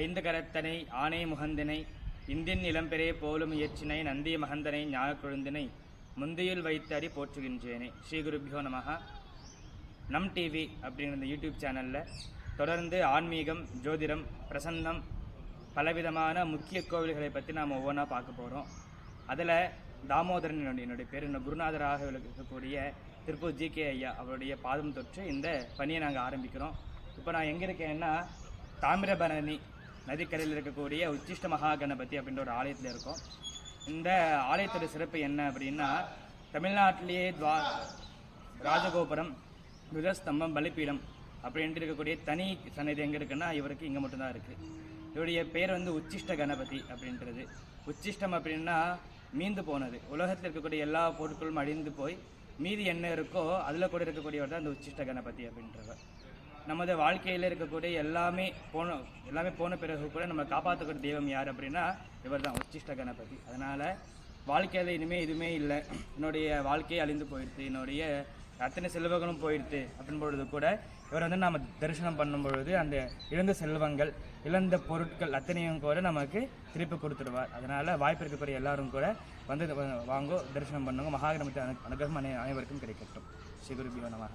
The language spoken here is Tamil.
ஐந்து கரத்தனை ஆனை முகந்தினை இந்தின் இளம்பெரே போலும் இயற்றினை நந்திய மகந்தனை ஞானக்குழுந்தினை முந்தியில் வைத்தறி போற்றுகின்றேனே. ஸ்ரீ குருபியோ நமஹ. நம் டிவி அப்படிங்கிற இந்த யூடியூப் சேனலில் தொடர்ந்து ஆன்மீகம், ஜோதிடம், பிரசன்னம், பலவிதமான முக்கிய கோவில்களை பற்றி நாம் ஒவ்வொன்றா பார்க்க போகிறோம். அதில் தாமோதரன் என்னுடைய பேர், இந்த குருநாதராக இருக்கக்கூடிய திருப்பூர் ஜி.கே. ஐயா அவருடைய பாதம் தொற்று இந்த பணியை நாங்கள் ஆரம்பிக்கிறோம். இப்போ நான் எங்கே இருக்கேன்னா தாமிரபரணி நதிக்கரையில் இருக்கக்கூடிய உச்சிஷ்ட மகா கணபதி அப்படின்ற ஒரு ஆலயத்தில் இருக்கோம். இந்த ஆலயத்தோட சிறப்பு என்ன அப்படின்னா, தமிழ்நாட்டிலேயே ராஜகோபுரம், துவஜஸ்தம்பம், பலிப்பீடம் அப்படின்ட்டு இருக்கக்கூடிய தனி சன்னதி எங்கே இருக்குன்னா இவருக்கு இங்கே மட்டும்தான் இருக்குது. இவருடைய பேர் உச்சிஷ்ட கணபதி அப்படின்றது. உச்சிஷ்டம் அப்படின்னா மீந்து போனது. உலகத்தில் இருக்கக்கூடிய எல்லா பொருட்களும் அழிந்து போய் மீதி என்ன இருக்கோ அதில் கூட இருக்கக்கூடியவர் தான் அந்த உச்சிஷ்ட கணபதி அப்படின்றவர். நமது வாழ்க்கையில் இருக்கக்கூடிய எல்லாமே போன பிறகு கூட நம்ம காப்பாற்றக்கூடிய தெய்வம் யார் அப்படின்னா இவர் தான், உச்சிஷ்ட கணபதி. அதனால் வாழ்க்கையில் இனிமேல் எதுவுமே இல்லை, என்னுடைய வாழ்க்கையை அழிந்து போயிடுது, என்னுடைய அத்தனை செல்வங்களும் போயிடுது அப்படின் பொழுது கூட இவர் நாம் தரிசனம் பண்ணும் பொழுது அந்த இழந்த செல்வங்கள், இழந்த பொருட்கள் அத்தனையும் கூட நமக்கு திருப்பி கொடுத்துடுவார். அதனால் வாய்ப்பு இருக்கக்கூடிய எல்லாரும் கூட வாங்கோ, தரிசனம் பண்ணுங்க. மகாகணபதி அனுகிரகம் அனைவருக்கும் கிடைக்கட்டும். ஸ்ரீ குருபியோ நமஹ.